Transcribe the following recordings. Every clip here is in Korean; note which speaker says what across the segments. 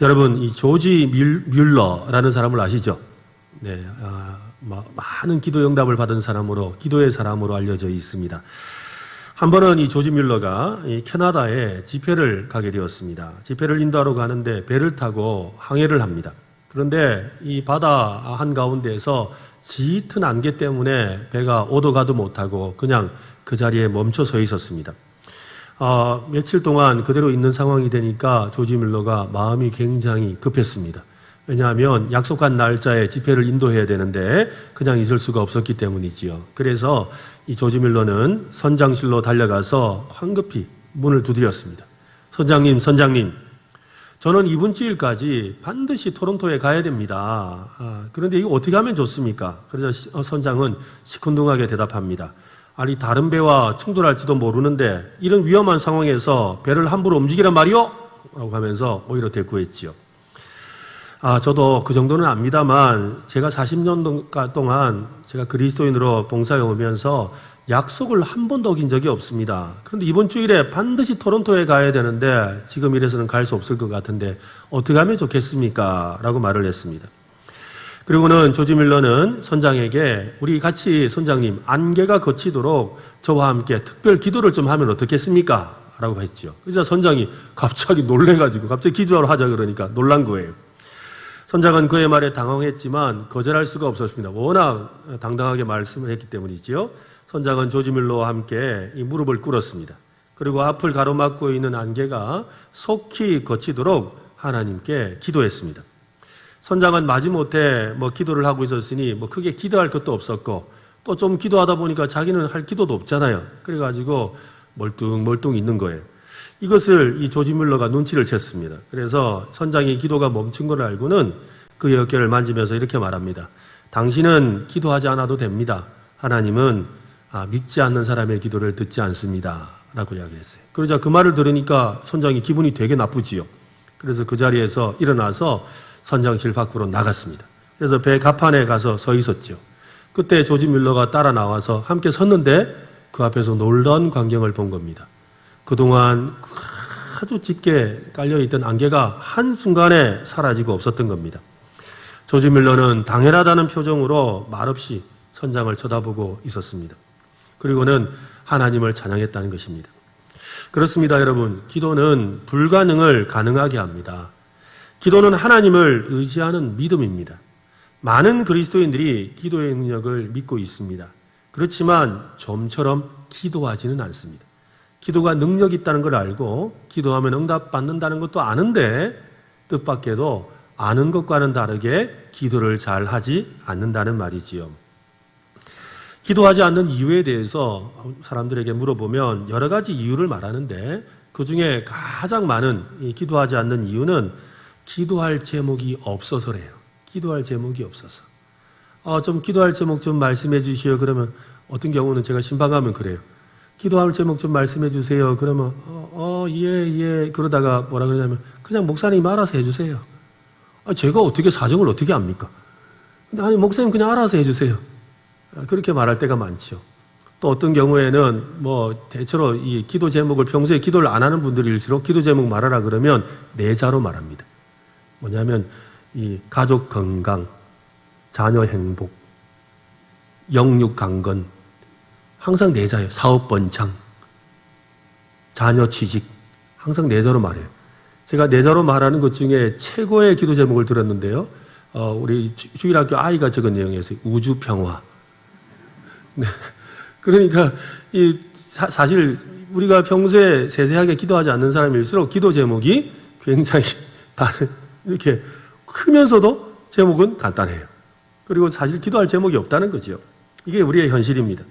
Speaker 1: 여러분, 이 조지 뮬러라는 사람을 아시죠? 네, 많은 기도 응답을 받은 사람으로, 기도의 사람으로 알려져 있습니다. 한 번은 이 조지 뮬러가 이 캐나다에 집회를 가게 되었습니다. 집회를 인도하러 가는데 배를 타고 항해를 합니다. 그런데 이 바다 한가운데에서 짙은 안개 때문에 배가 오도 가도 못하고 그냥 그 자리에 멈춰 서 있었습니다. 며칠 동안 그대로 있는 상황이 되니까 조지 뮬러가 마음이 굉장히 급했습니다. 왜냐하면 약속한 날짜에 집회를 인도해야 되는데 그냥 있을 수가 없었기 때문이지요. 그래서 이 조지 뮬러는 선장실로 달려가서 황급히 문을 두드렸습니다. 선장님, 저는 이번 주일까지 반드시 토론토에 가야 됩니다. 그런데 이거 어떻게 하면 좋습니까? 그래서 선장은 시큰둥하게 대답합니다. 아니, 다른 배와 충돌할지도 모르는데 이런 위험한 상황에서 배를 함부로 움직이란 말이오? 라고 하면서 오히려 대꾸했지요. 저도 그 정도는 압니다만 제가 40년 동안 제가 그리스도인으로 봉사해 오면서 약속을 한 번도 어긴 적이 없습니다. 그런데 이번 주일에 반드시 토론토에 가야 되는데 지금 이래서는 갈 수 없을 것 같은데 어떻게 하면 좋겠습니까? 라고 말을 했습니다. 그리고는 조지 뮬러는 선장에게 우리 같이 선장님 안개가 걷히도록 저와 함께 특별 기도를 좀 하면 어떻겠습니까? 라고 했죠. 그래서 선장이 갑자기 놀래가지고 갑자기 기도하러 하자 그러니까 놀란 거예요. 선장은 그의 말에 당황했지만 거절할 수가 없었습니다. 워낙 당당하게 말씀을 했기 때문이지요. 선장은 조지 뮬러와 함께 이 무릎을 꿇었습니다. 그리고 앞을 가로막고 있는 안개가 속히 걷히도록 하나님께 기도했습니다. 선장은 마지못해 기도를 하고 있었으니 크게 기도할 것도 없었고 또 좀 기도하다 보니까 자기는 할 기도도 없잖아요. 그래가지고 멀뚱멀뚱 있는 거예요. 이것을 이 조지 뮬러가 눈치를 챘습니다. 그래서 선장이 기도가 멈춘 걸 알고는 그의 어깨를 만지면서 이렇게 말합니다. 당신은 기도하지 않아도 됩니다. 하나님은 믿지 않는 사람의 기도를 듣지 않습니다. 라고 이야기했어요. 그러자 그 말을 들으니까 선장이 기분이 되게 나쁘지요. 그래서 그 자리에서 일어나서 선장실 밖으로 나갔습니다. 그래서 배 갑판에 가서 서 있었죠. 그때 조지 뮬러가 따라 나와서 함께 섰는데 그 앞에서 놀라운 광경을 본 겁니다. 그동안 아주 짙게 깔려있던 안개가 한순간에 사라지고 없었던 겁니다. 조지 뮬러는 당연하다는 표정으로 말없이 선장을 쳐다보고 있었습니다. 그리고는 하나님을 찬양했다는 것입니다. 그렇습니다, 여러분. 기도는 불가능을 가능하게 합니다. 기도는 하나님을 의지하는 믿음입니다. 많은 그리스도인들이 기도의 능력을 믿고 있습니다. 그렇지만 좀처럼 기도하지는 않습니다. 기도가 능력이 있다는 걸 알고 기도하면 응답받는다는 것도 아는데 뜻밖에도 아는 것과는 다르게 기도를 잘 하지 않는다는 말이지요. 기도하지 않는 이유에 대해서 사람들에게 물어보면 여러 가지 이유를 말하는데 그중에 가장 많은 기도하지 않는 이유는 기도할 제목이 없어서래요. 기도할 제목이 없어서. 좀 기도할 제목 좀 말씀해 주시오. 그러면 어떤 경우는 제가 신방하면 그래요. 기도할 제목 좀 말씀해 주세요. 그러면 예. 그러다가 뭐라 그러냐면 그냥 목사님 알아서 해주세요. 제가 어떻게 사정을 어떻게 압니까? 근데 아니 목사님 그냥 알아서 해주세요. 그렇게 말할 때가 많죠. 또 어떤 경우에는 대체로 이 기도 제목을 평소에 기도를 안 하는 분들일수록 기도 제목 말하라 그러면 내자로 말합니다. 뭐냐면 이 가족 건강, 자녀 행복, 영육 강건 항상 내자예요. 사업 번창, 자녀 취직 항상 내자로 말해요. 제가 내자로 말하는 것 중에 최고의 기도 제목을 들었는데요. 우리 주일학교 아이가 적은 내용이었어요. 우주 평화. 네. 그러니까 사실 우리가 평소에 세세하게 기도하지 않는 사람일수록 기도 제목이 굉장히 이렇게 크면서도 제목은 간단해요. 그리고 사실 기도할 제목이 없다는 거죠. 이게 우리의 현실입니다.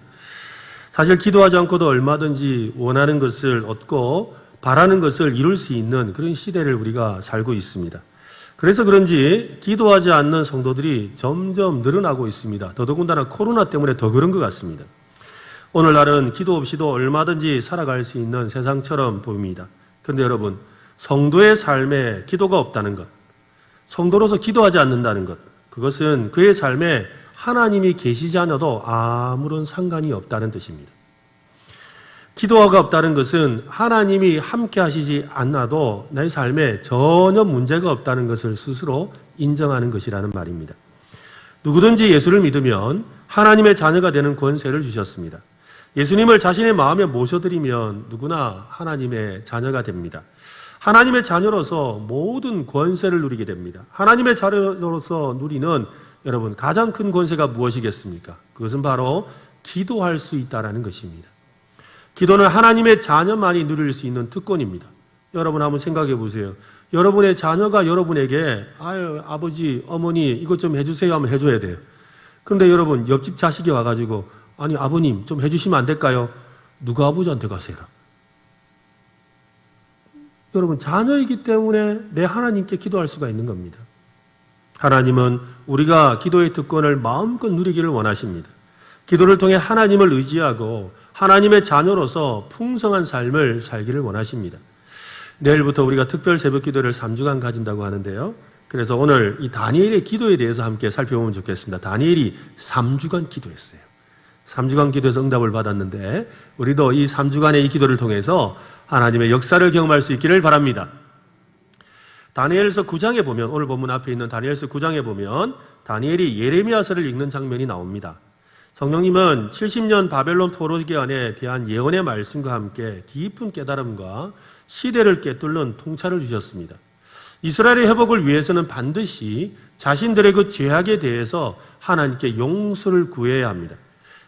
Speaker 1: 사실 기도하지 않고도 얼마든지 원하는 것을 얻고 바라는 것을 이룰 수 있는 그런 시대를 우리가 살고 있습니다. 그래서 그런지 기도하지 않는 성도들이 점점 늘어나고 있습니다. 더더군다나 코로나 때문에 더 그런 것 같습니다. 오늘날은 기도 없이도 얼마든지 살아갈 수 있는 세상처럼 보입니다. 그런데 여러분, 성도의 삶에 기도가 없다는 것, 성도로서 기도하지 않는다는 것, 그것은 그의 삶에 하나님이 계시지 않아도 아무런 상관이 없다는 뜻입니다. 기도가 없다는 것은 하나님이 함께 하시지 않아도 내 삶에 전혀 문제가 없다는 것을 스스로 인정하는 것이라는 말입니다. 누구든지 예수를 믿으면 하나님의 자녀가 되는 권세를 주셨습니다. 예수님을 자신의 마음에 모셔드리면 누구나 하나님의 자녀가 됩니다. 하나님의 자녀로서 모든 권세를 누리게 됩니다. 하나님의 자녀로서 누리는 여러분 가장 큰 권세가 무엇이겠습니까? 그것은 바로 기도할 수 있다는 것입니다. 기도는 하나님의 자녀만이 누릴 수 있는 특권입니다. 여러분 한번 생각해 보세요. 여러분의 자녀가 여러분에게 아버지, 어머니 이것 좀 해주세요 하면 해줘야 돼요. 그런데 여러분 옆집 자식이 와가지고 아니 아버님 좀 해주시면 안 될까요? 누가 아버지한테 가세요? 여러분 자녀이기 때문에 내 하나님께 기도할 수가 있는 겁니다. 하나님은 우리가 기도의 특권을 마음껏 누리기를 원하십니다. 기도를 통해 하나님을 의지하고 하나님의 자녀로서 풍성한 삶을 살기를 원하십니다. 내일부터 우리가 특별 새벽 기도를 3주간 가진다고 하는데요. 그래서 오늘 이 다니엘의 기도에 대해서 함께 살펴보면 좋겠습니다. 다니엘이 3주간 기도했어요. 3주간 기도해서 응답을 받았는데 우리도 이 3주간의 이 기도를 통해서 하나님의 역사를 경험할 수 있기를 바랍니다. 다니엘서 9장에 보면 오늘 본문 앞에 있는 다니엘서 9장에 보면 다니엘이 예레미야서를 읽는 장면이 나옵니다. 성령님은 70년 바벨론 포로 기간에 대한 예언의 말씀과 함께 깊은 깨달음과 시대를 꿰뚫는 통찰을 주셨습니다. 이스라엘의 회복을 위해서는 반드시 자신들의 그 죄악에 대해서 하나님께 용서를 구해야 합니다.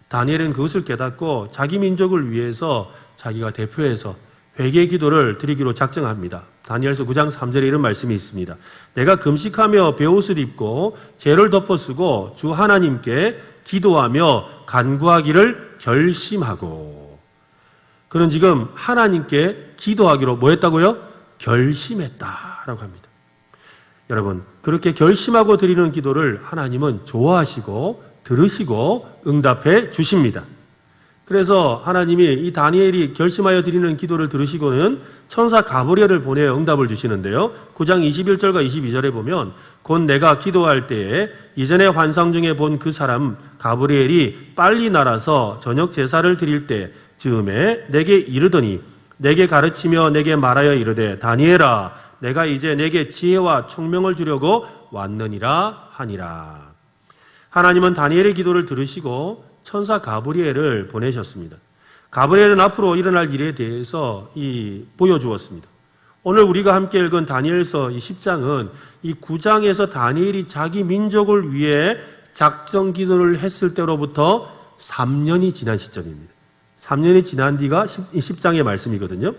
Speaker 1: 다니엘은 그것을 깨닫고 자기 민족을 위해서 자기가 대표해서 회개 기도를 드리기로 작정합니다. 다니엘서 9장 3절에 이런 말씀이 있습니다. 내가 금식하며 베옷을 입고 죄를 덮어쓰고 주 하나님께 기도하며 간구하기를 결심하고. 그는 지금 하나님께 기도하기로 뭐 했다고요? 결심했다라고 합니다. 여러분, 그렇게 결심하고 드리는 기도를 하나님은 좋아하시고 들으시고 응답해 주십니다. 그래서 하나님이 이 다니엘이 결심하여 드리는 기도를 들으시고는 천사 가브리엘을 보내 응답을 주시는데요. 9장 21절과 22절에 보면 곧 내가 기도할 때에 이전에 환상 중에 본 그 사람 가브리엘이 빨리 날아서 저녁 제사를 드릴 때 즈음에 내게 이르더니 내게 가르치며 내게 말하여 이르되 다니엘아 내가 이제 내게 지혜와 총명을 주려고 왔느니라 하니라. 하나님은 다니엘의 기도를 들으시고 천사 가브리엘을 보내셨습니다. 가브리엘은 앞으로 일어날 일에 대해서 보여주었습니다. 오늘 우리가 함께 읽은 다니엘서 이 10장은 이 9장에서 다니엘이 자기 민족을 위해 작정 기도를 했을 때로부터 3년이 지난 시점입니다. 3년이 지난 뒤가 10장의 말씀이거든요.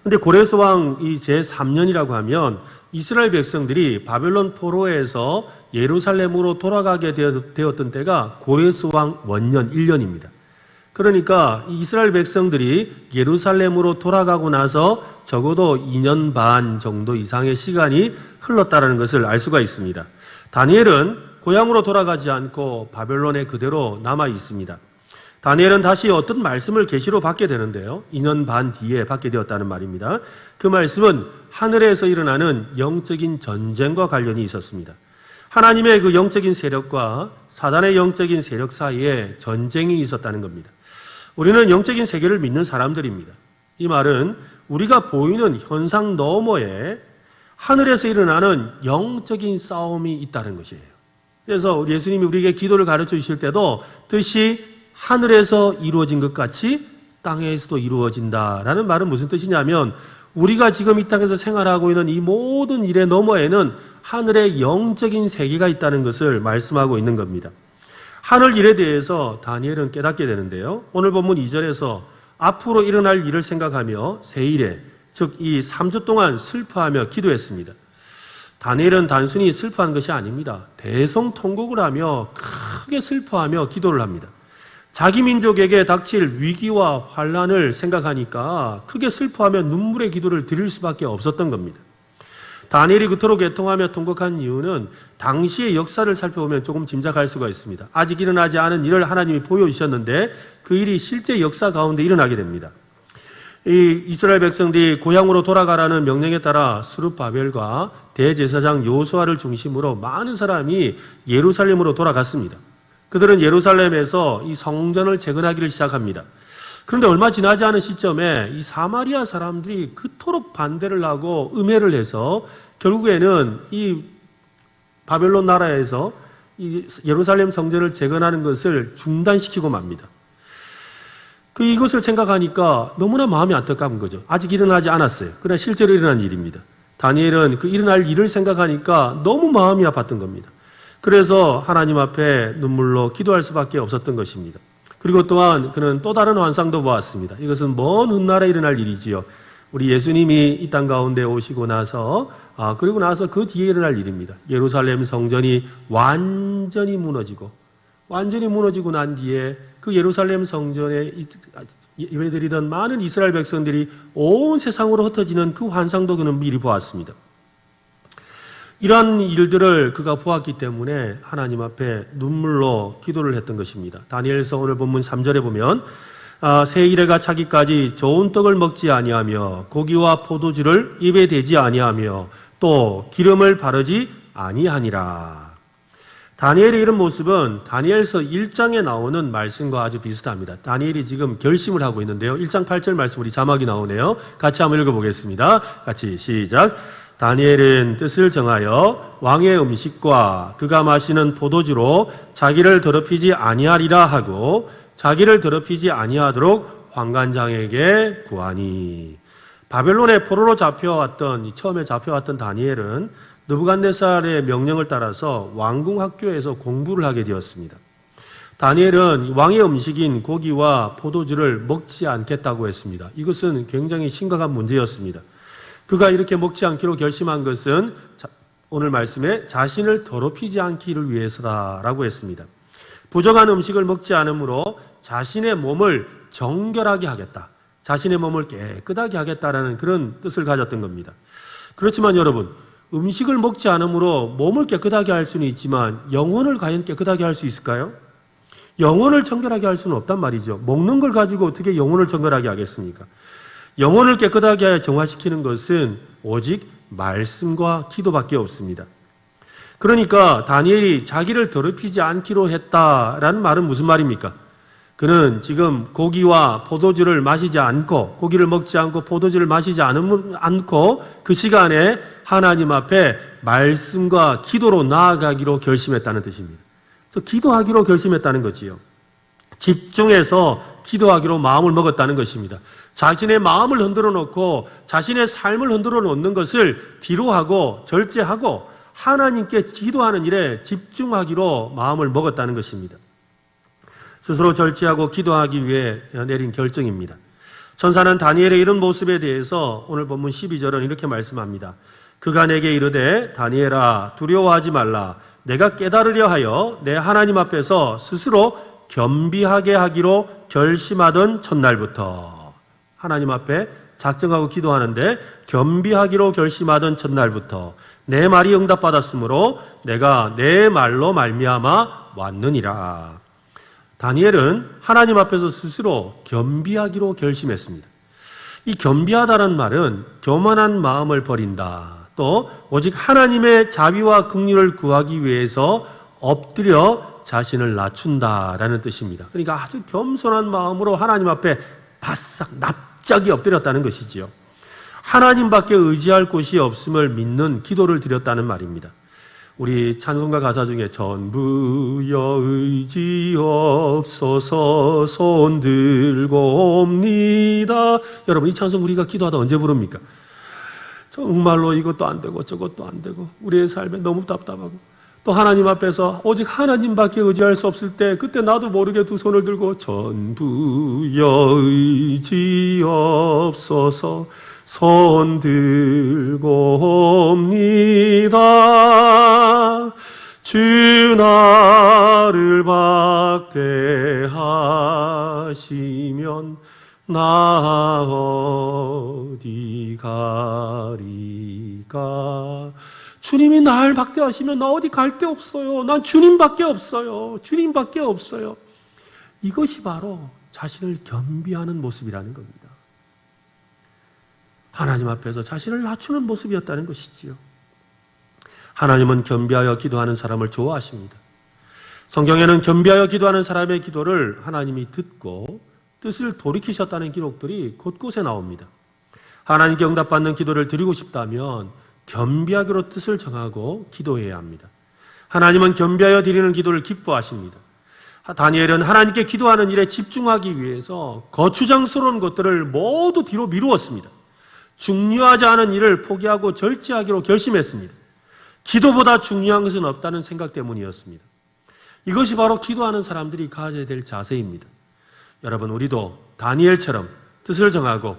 Speaker 1: 근데 고레스 왕 이 제3년이라고 하면 이스라엘 백성들이 바벨론 포로에서 예루살렘으로 돌아가게 되었던 때가 고레스 왕 원년 1년입니다. 그러니까 이스라엘 백성들이 예루살렘으로 돌아가고 나서 적어도 2년 반 정도 이상의 시간이 흘렀다는 것을 알 수가 있습니다. 다니엘은 고향으로 돌아가지 않고 바벨론에 그대로 남아 있습니다. 다니엘은 다시 어떤 말씀을 계시로 받게 되는데요. 2년 반 뒤에 받게 되었다는 말입니다. 그 말씀은 하늘에서 일어나는 영적인 전쟁과 관련이 있었습니다. 하나님의 그 영적인 세력과 사단의 영적인 세력 사이에 전쟁이 있었다는 겁니다. 우리는 영적인 세계를 믿는 사람들입니다. 이 말은 우리가 보이는 현상 너머에 하늘에서 일어나는 영적인 싸움이 있다는 것이에요. 그래서 예수님이 우리에게 기도를 가르쳐 주실 때도 뜻이 하늘에서 이루어진 것 같이 땅에서도 이루어진다라는 말은 무슨 뜻이냐면 우리가 지금 이 땅에서 생활하고 있는 이 모든 일의 너머에는 하늘의 영적인 세계가 있다는 것을 말씀하고 있는 겁니다. 하늘 일에 대해서 다니엘은 깨닫게 되는데요. 오늘 본문 2절에서 앞으로 일어날 일을 생각하며 세일에 즉 이 3주 동안 슬퍼하며 기도했습니다. 다니엘은 단순히 슬퍼한 것이 아닙니다. 대성통곡을 하며 크게 슬퍼하며 기도를 합니다. 자기 민족에게 닥칠 위기와 환란을 생각하니까 크게 슬퍼하며 눈물의 기도를 드릴 수밖에 없었던 겁니다. 다니엘이 그토록 애통하며 통곡한 이유는 당시의 역사를 살펴보면 조금 짐작할 수가 있습니다. 아직 일어나지 않은 일을 하나님이 보여주셨는데 그 일이 실제 역사 가운데 일어나게 됩니다. 이 이스라엘 백성들이 고향으로 돌아가라는 명령에 따라 스룹바벨과 대제사장 여호수아를 중심으로 많은 사람이 예루살렘으로 돌아갔습니다. 그들은 예루살렘에서 이 성전을 재건하기를 시작합니다. 그런데 얼마 지나지 않은 시점에 이 사마리아 사람들이 그토록 반대를 하고 음해를 해서 결국에는 이 바벨론 나라에서 이 예루살렘 성전을 재건하는 것을 중단시키고 맙니다. 이것을 생각하니까 너무나 마음이 안타까운 거죠. 아직 일어나지 않았어요. 그러나 실제로 일어난 일입니다. 다니엘은 그 일어날 일을 생각하니까 너무 마음이 아팠던 겁니다. 그래서 하나님 앞에 눈물로 기도할 수밖에 없었던 것입니다. 그리고 또한 그는 또 다른 환상도 보았습니다. 이것은 먼 훗날에 일어날 일이지요. 우리 예수님이 이 땅 가운데 오시고 나서 그리고 나서 그 뒤에 일어날 일입니다. 예루살렘 성전이 완전히 무너지고 난 뒤에 그 예루살렘 성전에 예배드리던 많은 이스라엘 백성들이 온 세상으로 흩어지는 그 환상도 그는 미리 보았습니다. 이러한 일들을 그가 보았기 때문에 하나님 앞에 눈물로 기도를 했던 것입니다. 다니엘서 오늘 본문 3절에 보면 새 이래가 차기까지 좋은 떡을 먹지 아니하며 고기와 포도주를 입에 대지 아니하며 또 기름을 바르지 아니하니라. 다니엘의 이런 모습은 다니엘서 1장에 나오는 말씀과 아주 비슷합니다. 다니엘이 지금 결심을 하고 있는데요. 1장 8절 말씀 우리 자막이 나오네요. 같이 한번 읽어보겠습니다. 같이 시작. 다니엘은 뜻을 정하여 왕의 음식과 그가 마시는 포도주로 자기를 더럽히지 아니하리라 하고 자기를 더럽히지 아니하도록 환관장에게 구하니. 바벨론의 포로로 처음에 잡혀왔던 다니엘은 느부갓네살의 명령을 따라서 왕궁 학교에서 공부를 하게 되었습니다. 다니엘은 왕의 음식인 고기와 포도주를 먹지 않겠다고 했습니다. 이것은 굉장히 심각한 문제였습니다. 그가 이렇게 먹지 않기로 결심한 것은 오늘 말씀에 자신을 더럽히지 않기를 위해서다라고 했습니다. 부정한 음식을 먹지 않으므로 자신의 몸을 정결하게 하겠다. 자신의 몸을 깨끗하게 하겠다라는 그런 뜻을 가졌던 겁니다. 그렇지만 여러분, 음식을 먹지 않으므로 몸을 깨끗하게 할 수는 있지만 영혼을 과연 깨끗하게 할 수 있을까요? 영혼을 정결하게 할 수는 없단 말이죠. 먹는 걸 가지고 어떻게 영혼을 정결하게 하겠습니까? 영혼을 깨끗하게 정화시키는 것은 오직 말씀과 기도밖에 없습니다. 그러니까 다니엘이 자기를 더럽히지 않기로 했다라는 말은 무슨 말입니까? 그는 지금 고기와 포도주를 마시지 않고 고기를 먹지 않고 포도주를 마시지 않고 그 시간에 하나님 앞에 말씀과 기도로 나아가기로 결심했다는 뜻입니다. 그래서 기도하기로 결심했다는 거지요. 집중해서 기도하기로 마음을 먹었다는 것입니다. 자신의 마음을 흔들어 놓고 자신의 삶을 흔들어 놓는 것을 뒤로 하고 절제하고 하나님께 기도하는 일에 집중하기로 마음을 먹었다는 것입니다. 스스로 절제하고 기도하기 위해 내린 결정입니다. 천사는 다니엘의 이런 모습에 대해서 오늘 본문 12절은 이렇게 말씀합니다. 그가 내게 이르되 다니엘아 두려워하지 말라. 내가 깨달으려 하여 내 하나님 앞에서 스스로 겸비하게 하기로 결심하던 첫날부터, 하나님 앞에 작정하고 기도하는데 겸비하기로 결심하던 첫날부터 내 말이 응답받았으므로 내가 내 말로 말미암아 왔느니라. 다니엘은 하나님 앞에서 스스로 겸비하기로 결심했습니다. 이 겸비하다는 말은 교만한 마음을 버린다. 또 오직 하나님의 자비와 긍휼을 구하기 위해서 엎드려 자신을 낮춘다라는 뜻입니다. 그러니까 아주 겸손한 마음으로 하나님 앞에 바싹 납작이 엎드렸다는 것이지요. 하나님밖에 의지할 곳이 없음을 믿는 기도를 드렸다는 말입니다. 우리 찬송가 가사 중에 전부여 의지없소서 손들고 옵니다. 여러분 이 찬송 우리가 기도하다 언제 부릅니까? 정말로 이것도 안 되고 저것도 안 되고 우리의 삶에 너무 답답하고 또 하나님 앞에서 오직 하나님밖에 의지할 수 없을 때 그때 나도 모르게 두 손을 들고 전부여 의지없소서 손 들고 옵니다. 주 나를 박대하시면 나 어디 가리까. 주님이 날 박대하시면 나 어디 갈 데 없어요. 난 주님밖에 없어요. 주님밖에 없어요. 이것이 바로 자신을 겸비하는 모습이라는 겁니다. 하나님 앞에서 자신을 낮추는 모습이었다는 것이지요. 하나님은 겸비하여 기도하는 사람을 좋아하십니다. 성경에는 겸비하여 기도하는 사람의 기도를 하나님이 듣고 뜻을 돌이키셨다는 기록들이 곳곳에 나옵니다. 하나님께 응답받는 기도를 드리고 싶다면 겸비하기로 뜻을 정하고 기도해야 합니다. 하나님은 겸비하여 드리는 기도를 기뻐하십니다. 다니엘은 하나님께 기도하는 일에 집중하기 위해서 거추장스러운 것들을 모두 뒤로 미루었습니다. 중요하지 않은 일을 포기하고 절제하기로 결심했습니다. 기도보다 중요한 것은 없다는 생각 때문이었습니다. 이것이 바로 기도하는 사람들이 가져야 될 자세입니다. 여러분, 우리도 다니엘처럼 뜻을 정하고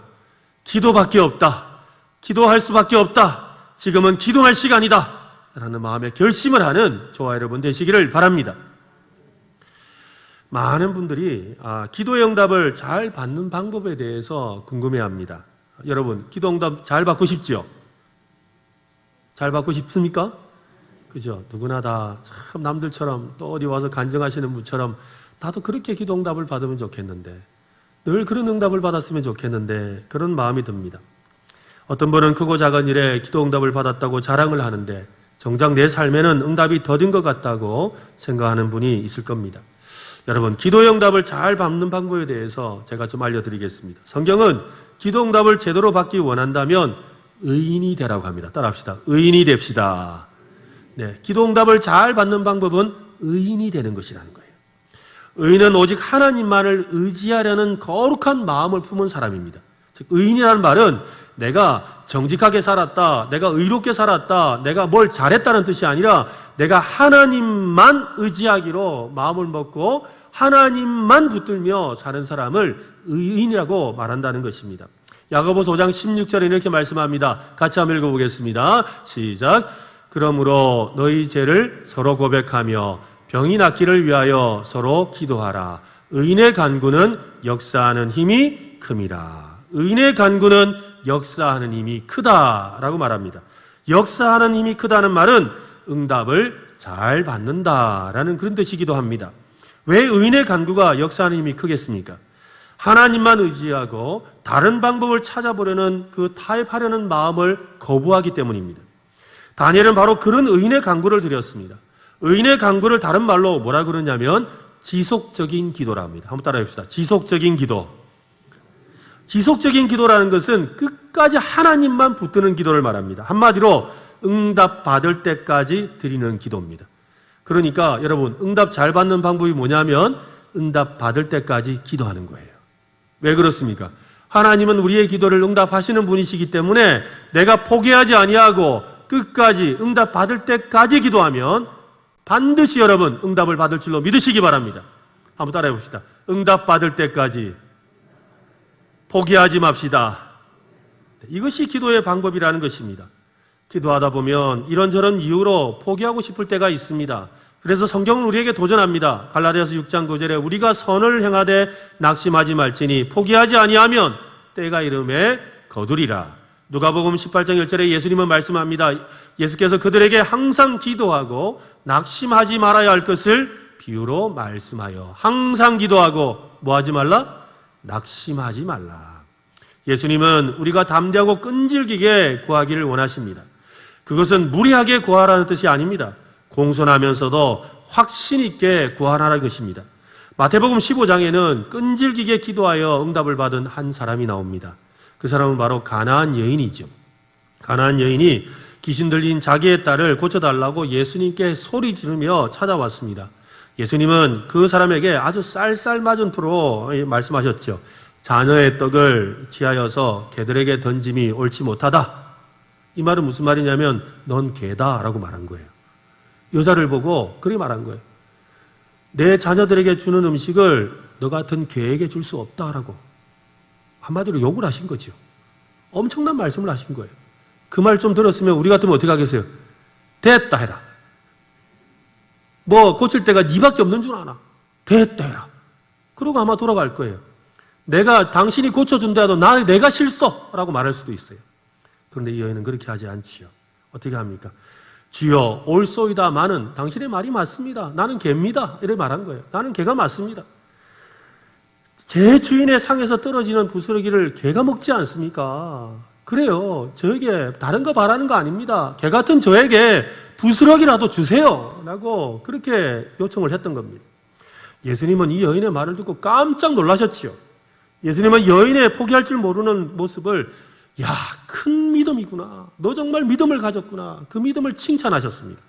Speaker 1: 기도밖에 없다, 기도할 수밖에 없다, 지금은 기도할 시간이다 라는 마음의 결심을 하는 저와 여러분 되시기를 바랍니다. 많은 분들이 기도의 응답을 잘 받는 방법에 대해서 궁금해합니다. 여러분, 기도 응답 잘 받고 싶지요? 잘 받고 싶습니까? 그죠? 누구나 다 참 남들처럼 또 어디 와서 간증하시는 분처럼 나도 그렇게 기도 응답을 받으면 좋겠는데, 늘 그런 응답을 받았으면 좋겠는데 그런 마음이 듭니다. 어떤 분은 크고 작은 일에 기도 응답을 받았다고 자랑을 하는데 정작 내 삶에는 응답이 더딘 것 같다고 생각하는 분이 있을 겁니다. 여러분, 기도의 응답을 잘 받는 방법에 대해서 제가 좀 알려드리겠습니다. 성경은 기도 응답을 제대로 받기 원한다면 의인이 되라고 합니다. 따라합시다. 의인이 됩시다. 네, 기도 응답을 잘 받는 방법은 의인이 되는 것이라는 거예요. 의인은 오직 하나님만을 의지하려는 거룩한 마음을 품은 사람입니다. 즉, 의인이라는 말은 내가 정직하게 살았다, 내가 의롭게 살았다, 내가 뭘 잘했다는 뜻이 아니라 내가 하나님만 의지하기로 마음을 먹고 하나님만 붙들며 사는 사람을 의인이라고 말한다는 것입니다. 야고보서 5장 16절에 이렇게 말씀합니다. 같이 한번 읽어보겠습니다. 시작. 그러므로 너희 죄를 서로 고백하며 병이 낫기를 위하여 서로 기도하라. 의인의 간구는 역사하는 힘이 큼이라. 의인의 간구는 역사하는 힘이 크다라고 말합니다. 역사하는 힘이 크다는 말은 응답을 잘 받는다라는 그런 뜻이기도 합니다. 왜 의인의 간구가 역사하는 힘이 크겠습니까? 하나님만 의지하고 다른 방법을 찾아보려는 그 타협하려는 마음을 거부하기 때문입니다. 다니엘은 바로 그런 의인의 간구를 드렸습니다. 의인의 간구를 다른 말로 뭐라 그러냐면 지속적인 기도라 합니다. 한번 따라해 봅시다. 지속적인 기도. 지속적인 기도라는 것은 끝까지 하나님만 붙드는 기도를 말합니다. 한마디로 응답 받을 때까지 드리는 기도입니다. 그러니까 여러분, 응답 잘 받는 방법이 뭐냐면 응답 받을 때까지 기도하는 거예요. 왜 그렇습니까? 하나님은 우리의 기도를 응답하시는 분이시기 때문에 내가 포기하지 아니하고 끝까지 응답 받을 때까지 기도하면 반드시 여러분 응답을 받을 줄로 믿으시기 바랍니다. 한번 따라해 봅시다. 응답 받을 때까지 포기하지 맙시다. 이것이 기도의 방법이라는 것입니다. 기도하다 보면 이런저런 이유로 포기하고 싶을 때가 있습니다. 그래서 성경은 우리에게 도전합니다. 갈라디아서 6장 9절에 우리가 선을 행하되 낙심하지 말지니 포기하지 아니하면 때가 이름에 거두리라. 누가복음 18장 1절에 예수님은 말씀합니다. 예수께서 그들에게 항상 기도하고 낙심하지 말아야 할 것을 비유로 말씀하여 항상 기도하고 뭐 하지 말라? 낙심하지 말라. 예수님은 우리가 담대하고 끈질기게 구하기를 원하십니다. 그것은 무리하게 구하라는 뜻이 아닙니다. 공손하면서도 확신 있게 구하라는 것입니다. 마태복음 15장에는 끈질기게 기도하여 응답을 받은 한 사람이 나옵니다. 그 사람은 바로 가나안 여인이죠. 가나안 여인이 귀신 들린 자기의 딸을 고쳐달라고 예수님께 소리 지르며 찾아왔습니다. 예수님은 그 사람에게 아주 쌀쌀맞은토로 말씀하셨죠. 자녀의 떡을 취하여서 개들에게 던짐이 옳지 못하다. 이 말은 무슨 말이냐면 넌 개다 라고 말한 거예요. 여자를 보고 그렇게 말한 거예요. 내 자녀들에게 주는 음식을 너 같은 개에게 줄 수 없다라고 한마디로 욕을 하신 거죠. 엄청난 말씀을 하신 거예요. 그 말 좀 들었으면 우리 같으면 어떻게 하겠어요? 됐다 해라. 뭐 고칠 때가 니밖에 없는 줄 아나. 됐다 해라. 그러고 아마 돌아갈 거예요. 내가 당신이 고쳐준다 해도 내가 실수라고 말할 수도 있어요. 그런데 이 여인은 그렇게 하지 않지요. 어떻게 합니까? 주여 올소이다마는 당신의 말이 맞습니다. 나는 개입니다. 이렇게 말한 거예요. 나는 개가 맞습니다. 제 주인의 상에서 떨어지는 부스러기를 개가 먹지 않습니까? 그래요. 저에게 다른 거 바라는 거 아닙니다. 개 같은 저에게 부스러기라도 주세요 라고 그렇게 요청을 했던 겁니다. 예수님은 이 여인의 말을 듣고 깜짝 놀라셨지요. 예수님은 여인의 포기할 줄 모르는 모습을 야, 큰 믿음이구나. 너 정말 믿음을 가졌구나. 그 믿음을 칭찬하셨습니다.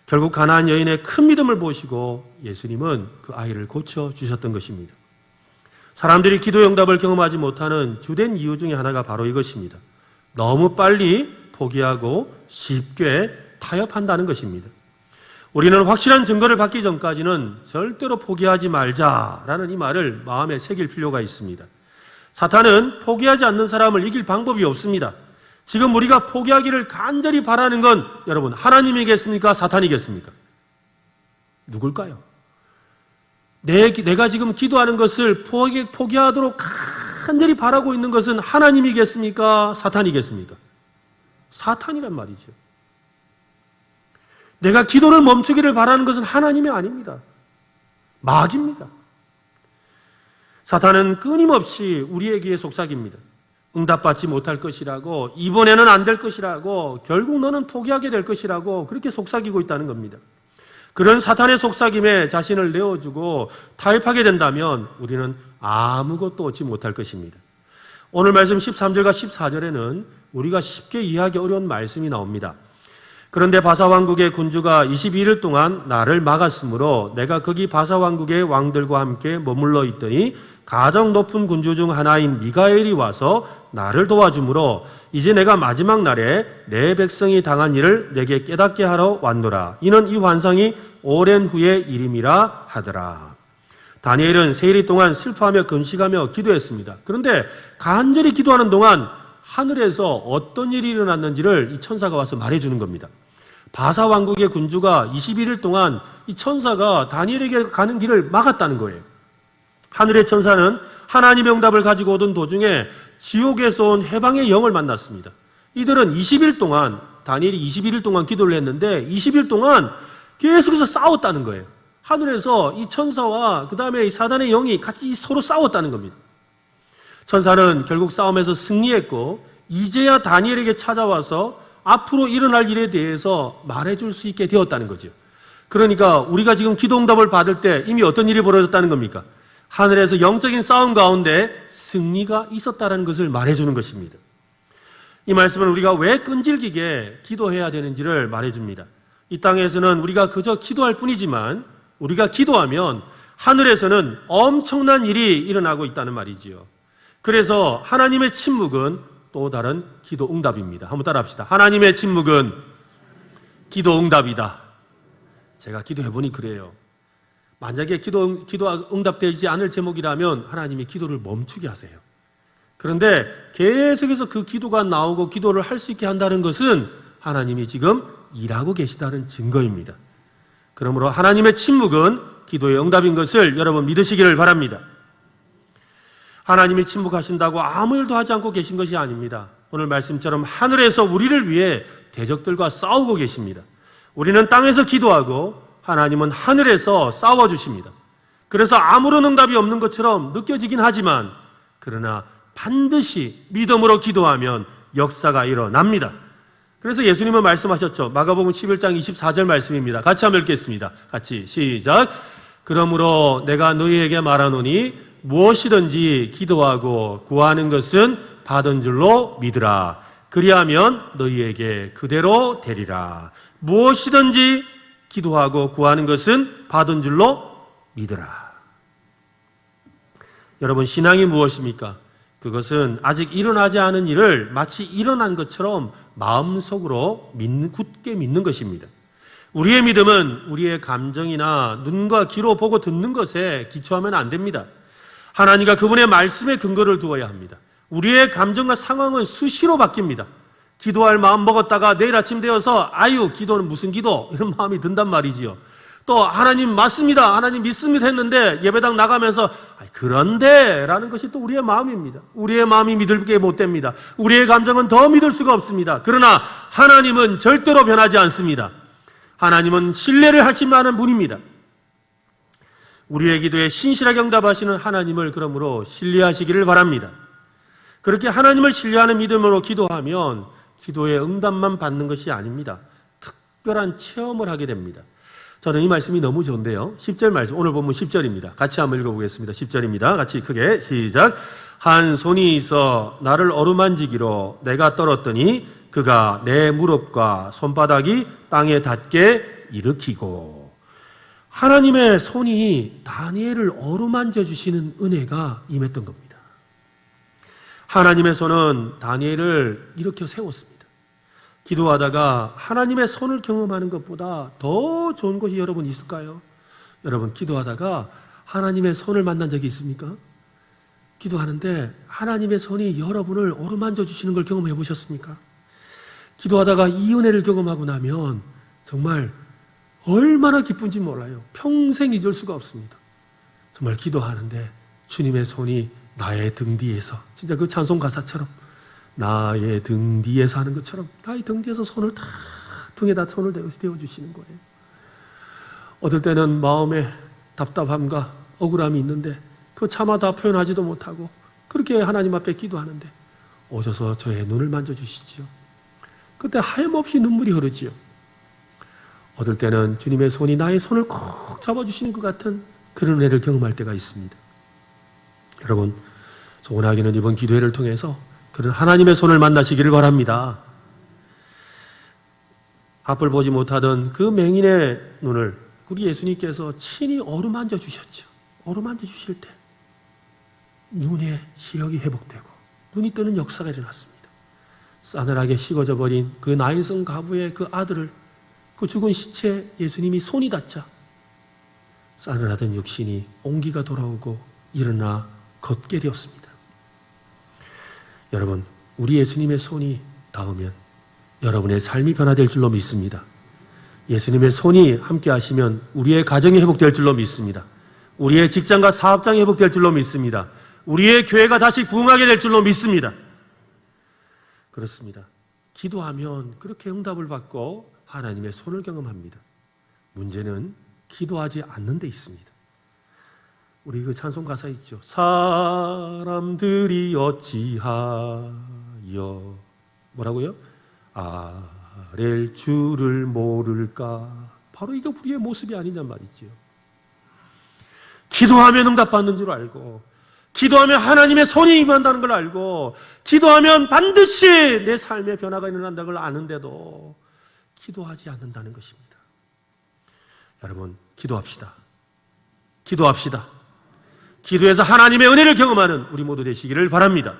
Speaker 1: 결국 가나안 여인의 큰 믿음을 보시고 예수님은 그 아이를 고쳐주셨던 것입니다. 사람들이 기도 응답을 경험하지 못하는 주된 이유 중에 하나가 바로 이것입니다. 너무 빨리 포기하고 쉽게 타협한다는 것입니다. 우리는 확실한 증거를 받기 전까지는 절대로 포기하지 말자라는 이 말을 마음에 새길 필요가 있습니다. 사탄은 포기하지 않는 사람을 이길 방법이 없습니다. 지금 우리가 포기하기를 간절히 바라는 건 여러분 하나님이겠습니까? 사탄이겠습니까? 누굴까요? 내가 지금 기도하는 것을 포기하도록 간절히 바라고 있는 것은 하나님이겠습니까? 사탄이겠습니까? 사탄이란 말이죠. 내가 기도를 멈추기를 바라는 것은 하나님이 아닙니다. 마귀입니다. 사탄은 끊임없이 우리에게 속삭입니다. 응답받지 못할 것이라고, 이번에는 안 될 것이라고, 결국 너는 포기하게 될 것이라고 그렇게 속삭이고 있다는 겁니다. 그런 사탄의 속삭임에 자신을 내어주고 타협하게 된다면 우리는 아무것도 얻지 못할 것입니다. 오늘 말씀 13절과 14절에는 우리가 쉽게 이해하기 어려운 말씀이 나옵니다. 그런데 바사왕국의 군주가 22일 동안 나를 막았으므로 내가 거기 바사왕국의 왕들과 함께 머물러 있더니 가장 높은 군주 중 하나인 미가엘이 와서 나를 도와주므로 이제 내가 마지막 날에 내 백성이 당한 일을 내게 깨닫게 하러 왔노라. 이는 이 환상이 오랜 후의 일임이라 하더라. 다니엘은 세일 동안 슬퍼하며 금식하며 기도했습니다. 그런데 간절히 기도하는 동안 하늘에서 어떤 일이 일어났는지를 이 천사가 와서 말해주는 겁니다. 바사 왕국의 군주가 21일 동안 이 천사가 다니엘에게 가는 길을 막았다는 거예요. 하늘의 천사는 하나님의 응답을 가지고 오던 도중에 지옥에서 온 해방의 영을 만났습니다. 이들은 20일 동안, 다니엘이 21일 동안 기도를 했는데 20일 동안 계속해서 싸웠다는 거예요. 하늘에서 이 천사와 그 다음에 이 사단의 영이 같이 서로 싸웠다는 겁니다. 천사는 결국 싸움에서 승리했고 이제야 다니엘에게 찾아와서 앞으로 일어날 일에 대해서 말해줄 수 있게 되었다는 거죠. 그러니까 우리가 지금 기도 응답을 받을 때 이미 어떤 일이 벌어졌다는 겁니까? 하늘에서 영적인 싸움 가운데 승리가 있었다는 것을 말해주는 것입니다. 이 말씀은 우리가 왜 끈질기게 기도해야 되는지를 말해줍니다. 이 땅에서는 우리가 그저 기도할 뿐이지만 우리가 기도하면 하늘에서는 엄청난 일이 일어나고 있다는 말이지요. 그래서 하나님의 침묵은 또 다른 기도 응답입니다. 한번 따라합시다. 하나님의 침묵은 기도 응답이다. 제가 기도해보니 그래요. 만약에 기도가 응답되지 않을 제목이라면 하나님이 기도를 멈추게 하세요. 그런데 계속해서 그 기도가 나오고 기도를 할 수 있게 한다는 것은 하나님이 지금 일하고 계시다는 증거입니다. 그러므로 하나님의 침묵은 기도의 응답인 것을 여러분 믿으시기를 바랍니다. 하나님이 침묵하신다고 아무 일도 하지 않고 계신 것이 아닙니다. 오늘 말씀처럼 하늘에서 우리를 위해 대적들과 싸우고 계십니다. 우리는 땅에서 기도하고 하나님은 하늘에서 싸워주십니다. 그래서 아무런 응답이 없는 것처럼 느껴지긴 하지만 그러나 반드시 믿음으로 기도하면 역사가 일어납니다. 그래서 예수님은 말씀하셨죠. 마가복음 11장 24절 말씀입니다. 같이 한번 읽겠습니다. 같이 시작. 그러므로 내가 너희에게 말하노니 무엇이든지 기도하고 구하는 것은 받은 줄로 믿으라. 그리하면 너희에게 그대로 되리라. 무엇이든지 기도하고 구하는 것은 받은 줄로 믿으라. 여러분, 신앙이 무엇입니까? 그것은 아직 일어나지 않은 일을 마치 일어난 것처럼 마음속으로 굳게 믿는 것입니다. 우리의 믿음은 우리의 감정이나 눈과 귀로 보고 듣는 것에 기초하면 안 됩니다. 하나님과 그분의 말씀에 근거를 두어야 합니다. 우리의 감정과 상황은 수시로 바뀝니다. 기도할 마음 먹었다가 내일 아침 되어서 아유 기도는 무슨 기도 이런 마음이 든단 말이지요. 또 하나님 맞습니다, 하나님 믿습니다 했는데 예배당 나가면서 그런데 라는 것이 또 우리의 마음입니다. 우리의 마음이 믿을게 못 됩니다. 우리의 감정은 더 믿을 수가 없습니다. 그러나 하나님은 절대로 변하지 않습니다. 하나님은 신뢰를 하실 만한 분입니다. 우리의 기도에 신실하게 응답하시는 하나님을 그러므로 신뢰하시기를 바랍니다. 그렇게 하나님을 신뢰하는 믿음으로 기도하면 기도의 응답만 받는 것이 아닙니다. 특별한 체험을 하게 됩니다. 저는 이 말씀이 너무 좋은데요. 10절 말씀, 오늘 본문 10절입니다. 같이 한번 읽어보겠습니다. 10절입니다. 같이 크게 시작. 한 손이 있어 나를 어루만지기로 내가 떨었더니 그가 내 무릎과 손바닥이 땅에 닿게 일으키고. 하나님의 손이 다니엘을 어루만져 주시는 은혜가 임했던 겁니다. 하나님의 손은 다니엘을 일으켜 세웠습니다. 기도하다가 하나님의 손을 경험하는 것보다 더 좋은 것이 여러분 있을까요? 여러분 기도하다가 하나님의 손을 만난 적이 있습니까? 기도하는데 하나님의 손이 여러분을 어루만져 주시는 걸 경험해 보셨습니까? 기도하다가 이 은혜를 경험하고 나면 정말 얼마나 기쁜지 몰라요. 평생 잊을 수가 없습니다. 정말 기도하는데 주님의 손이 나의 등 뒤에서, 진짜 그 찬송 가사처럼 나의 등 뒤에서 하는 것처럼 나의 등 뒤에서 손을 다 등에다 손을 대어주시는 거예요. 어떨 때는 마음에 답답함과 억울함이 있는데 그 차마 다 표현하지도 못하고 그렇게 하나님 앞에 기도하는데 오셔서 저의 눈을 만져주시지요. 그때 하염없이 눈물이 흐르지요. 어떨 때는 주님의 손이 나의 손을 꼭 잡아주시는 것 같은 그런 은혜를 경험할 때가 있습니다. 여러분, 소원하기는 이번 기도회를 통해서 그런 하나님의 손을 만나시기를 바랍니다. 앞을 보지 못하던 그 맹인의 눈을 우리 예수님께서 친히 어루만져 주셨죠. 어루만져 주실 때 눈의 시력이 회복되고 눈이 뜨는 역사가 일어났습니다. 싸늘하게 식어져 버린 그 나인성 가부의 그 아들을, 그 죽은 시체 예수님이 손이 닿자 싸늘하던 육신이 온기가 돌아오고 일어나 걷게 되었습니다. 여러분, 우리 예수님의 손이 닿으면 여러분의 삶이 변화될 줄로 믿습니다. 예수님의 손이 함께 하시면 우리의 가정이 회복될 줄로 믿습니다. 우리의 직장과 사업장이 회복될 줄로 믿습니다. 우리의 교회가 다시 부흥하게 될 줄로 믿습니다. 그렇습니다. 기도하면 그렇게 응답을 받고 하나님의 손을 경험합니다. 문제는 기도하지 않는 데 있습니다. 우리 그 찬송 가사 있죠. 사람들이 어찌하여 뭐라고요? 아랠 줄을 모를까. 바로 이게 우리의 모습이 아니냔 말이지요. 기도하면 응답받는 줄 알고, 기도하면 하나님의 손이 임한다는 걸 알고, 기도하면 반드시 내 삶의 변화가 일어난다는 걸 아는데도 기도하지 않는다는 것입니다. 여러분, 기도합시다. 기도합시다. 기도해서 하나님의 은혜를 경험하는 우리 모두 되시기를 바랍니다.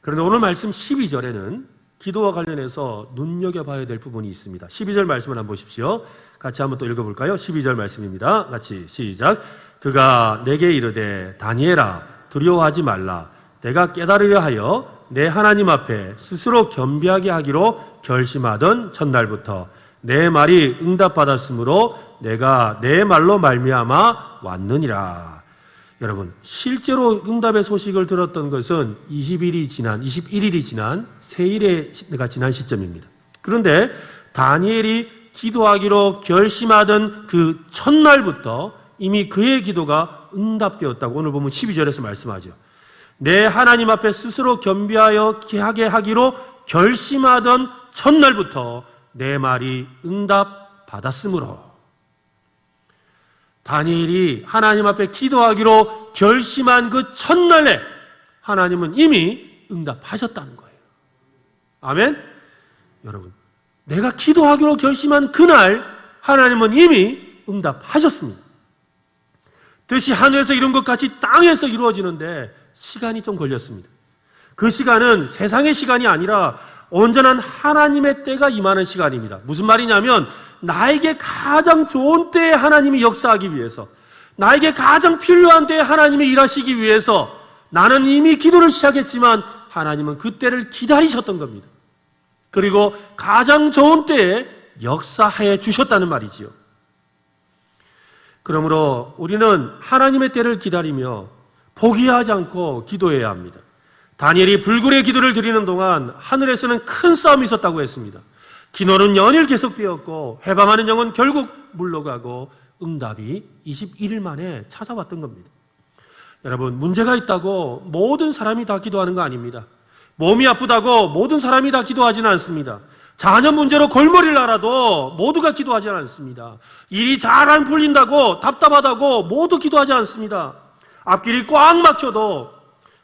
Speaker 1: 그런데 오늘 말씀 12절에는 기도와 관련해서 눈여겨봐야 될 부분이 있습니다. 12절 말씀을 한번 보십시오. 같이 한번 또 읽어볼까요? 12절 말씀입니다. 같이 시작. 그가 내게 이르되 다니엘아 두려워하지 말라. 내가 깨달으려 하여 내 하나님 앞에 스스로 겸비하게 하기로 결심하던 첫날부터 내 말이 응답받았으므로 내가 내 말로 말미암아 왔느니라. 여러분, 실제로 응답의 소식을 들었던 것은 21일이 지난 세일가 지난 시점입니다. 그런데 다니엘이 기도하기로 결심하던 그 첫날부터 이미 그의 기도가 응답되었다고 오늘 보면 12절에서 말씀하죠. 내 하나님 앞에 스스로 겸비하여 하게 하기로 결심하던 첫날부터 내 말이 응답받았으므로. 다니엘이 하나님 앞에 기도하기로 결심한 그 첫날에 하나님은 이미 응답하셨다는 거예요. 아멘? 여러분, 내가 기도하기로 결심한 그날 하나님은 이미 응답하셨습니다. 뜻이 하늘에서 이룬 것 같이 땅에서 이루어지는데 시간이 좀 걸렸습니다. 그 시간은 세상의 시간이 아니라 온전한 하나님의 때가 임하는 시간입니다. 무슨 말이냐면 나에게 가장 좋은 때에 하나님이 역사하기 위해서, 나에게 가장 필요한 때에 하나님이 일하시기 위해서 나는 이미 기도를 시작했지만 하나님은 그 때를 기다리셨던 겁니다. 그리고 가장 좋은 때에 역사해 주셨다는 말이지요. 그러므로 우리는 하나님의 때를 기다리며 포기하지 않고 기도해야 합니다. 다니엘이 불굴의 기도를 드리는 동안 하늘에서는 큰 싸움이 있었다고 했습니다. 기도는 연일 계속되었고 해방하는 영은 결국 물러가고 응답이 21일 만에 찾아왔던 겁니다. 여러분, 문제가 있다고 모든 사람이 다 기도하는 거 아닙니다. 몸이 아프다고 모든 사람이 다 기도하지는 않습니다. 자녀 문제로 골머리를 앓아도 모두가 기도하지 않습니다. 일이 잘 안 풀린다고 답답하다고 모두 기도하지 않습니다. 앞길이 꽉 막혀도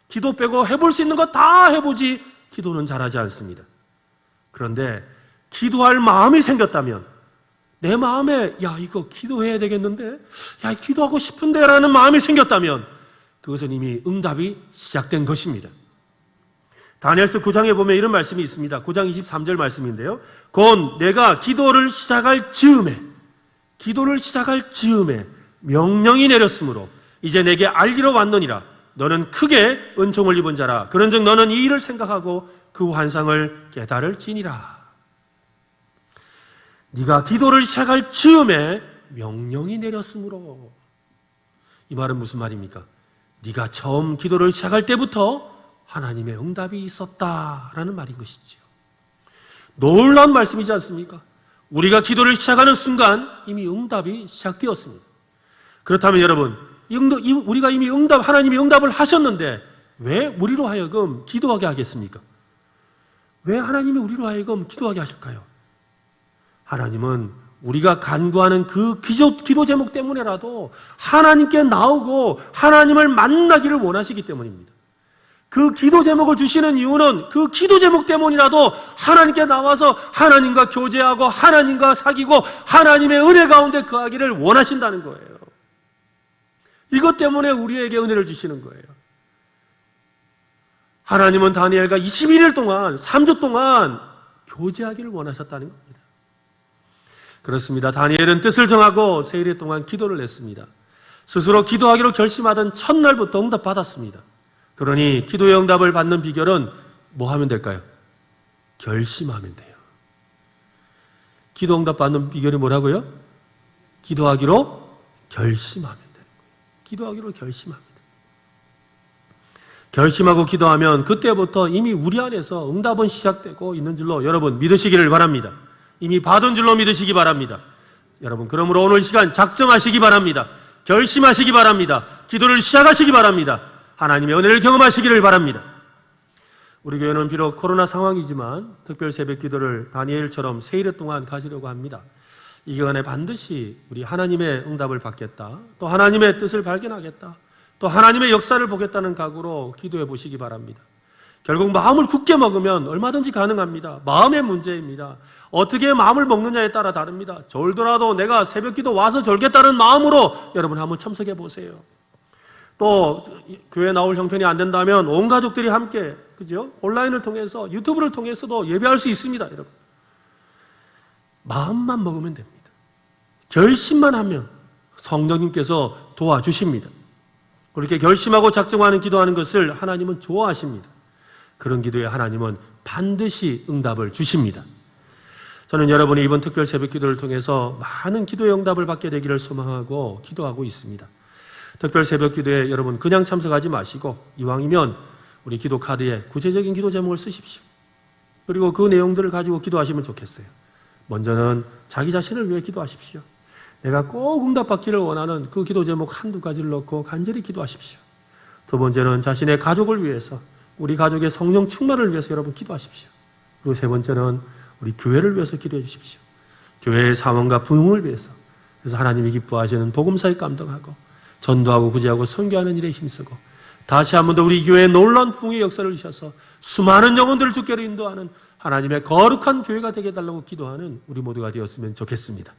Speaker 1: 기도 빼고 해볼 수 있는 거 다 해보지 기도는 잘하지 않습니다. 그런데 기도할 마음이 생겼다면, 내 마음에 이거 기도해야 되겠는데, 기도하고 싶은데 라는 마음이 생겼다면 그것은 이미 응답이 시작된 것입니다. 다니엘서 9장에 보면 이런 말씀이 있습니다. 9장 23절 말씀인데요. 곧 내가 기도를 시작할 즈음에 명령이 내렸으므로 이제 내게 알리러 왔느니라. 너는 크게 은총을 입은 자라. 그런즉 너는 이 일을 생각하고 그 환상을 깨달을지니라. 네가 기도를 시작할 즈음에 명령이 내렸으므로. 이 말은 무슨 말입니까? 네가 처음 기도를 시작할 때부터 하나님의 응답이 있었다라는 말인 것이지요. 놀라운 말씀이지 않습니까? 우리가 기도를 시작하는 순간 이미 응답이 시작되었습니다. 그렇다면 여러분, 우리가 이미 하나님이 응답을 하셨는데 왜 우리로 하여금 기도하게 하겠습니까? 왜 하나님이 우리로 하여금 기도하게 하실까요? 하나님은 우리가 간구하는 그 기도 제목 때문에라도 하나님께 나오고 하나님을 만나기를 원하시기 때문입니다. 그 기도 제목을 주시는 이유는 그 기도 제목 때문이라도 하나님께 나와서 하나님과 교제하고 하나님과 사귀고 하나님의 은혜 가운데 거하기를 원하신다는 거예요. 이것 때문에 우리에게 은혜를 주시는 거예요. 하나님은 다니엘과 21일 동안 3주 동안 교제하기를 원하셨다는 겁니다. 그렇습니다. 다니엘은 뜻을 정하고 세일 동안 기도를 했습니다. 스스로 기도하기로 결심하던 첫날부터 응답받았습니다. 그러니 기도의 응답을 받는 비결은 뭐 하면 될까요? 결심하면 돼요. 기도 응답 받는 비결이 뭐라고요? 기도하기로 결심하면 되는 거예요. 기도하기로 결심합니다. 결심하고 기도하면 그때부터 이미 우리 안에서 응답은 시작되고 있는 줄로 여러분 믿으시기를 바랍니다. 이미 받은 줄로 믿으시기 바랍니다. 여러분, 그러므로 오늘 시간 작정하시기 바랍니다. 결심하시기 바랍니다. 기도를 시작하시기 바랍니다. 하나님의 은혜를 경험하시기를 바랍니다. 우리 교회는 비록 코로나 상황이지만 특별 새벽 기도를 다니엘처럼 세일 동안 가지려고 합니다. 이 기간에 반드시 우리 하나님의 응답을 받겠다, 또 하나님의 뜻을 발견하겠다, 또 하나님의 역사를 보겠다는 각오로 기도해 보시기 바랍니다. 결국 마음을 굳게 먹으면 얼마든지 가능합니다. 마음의 문제입니다. 어떻게 마음을 먹느냐에 따라 다릅니다. 졸더라도 내가 새벽 기도 와서 졸겠다는 마음으로 여러분 한번 참석해 보세요. 또 교회 나올 형편이 안 된다면 온 가족들이 함께, 그죠? 온라인을 통해서, 유튜브를 통해서도 예배할 수 있습니다, 여러분. 마음만 먹으면 됩니다. 결심만 하면 성령님께서 도와주십니다. 그렇게 결심하고 작정하는 기도하는 것을 하나님은 좋아하십니다. 그런 기도에 하나님은 반드시 응답을 주십니다. 저는 여러분이 이번 특별 새벽 기도를 통해서 많은 기도의 응답을 받게 되기를 소망하고 기도하고 있습니다. 특별 새벽 기도에 여러분 그냥 참석하지 마시고 이왕이면 우리 기도 카드에 구체적인 기도 제목을 쓰십시오. 그리고 그 내용들을 가지고 기도하시면 좋겠어요. 먼저는 자기 자신을 위해 기도하십시오. 내가 꼭 응답받기를 원하는 그 기도 제목 한두 가지를 넣고 간절히 기도하십시오. 두 번째는 자신의 가족을 위해서, 우리 가족의 성령 충만을 위해서 여러분 기도하십시오. 그리고 세 번째는 우리 교회를 위해서 기도해 주십시오. 교회의 상원과 부흥을 위해서, 그래서 하나님이 기뻐하시는 복음사에 감동하고 전도하고 구제하고 선교하는 일에 힘쓰고 다시 한 번 더 우리 교회에 놀라운 부흥의 역사를 주셔서 수많은 영혼들을 주께로 인도하는 하나님의 거룩한 교회가 되게 해달라고 기도하는 우리 모두가 되었으면 좋겠습니다.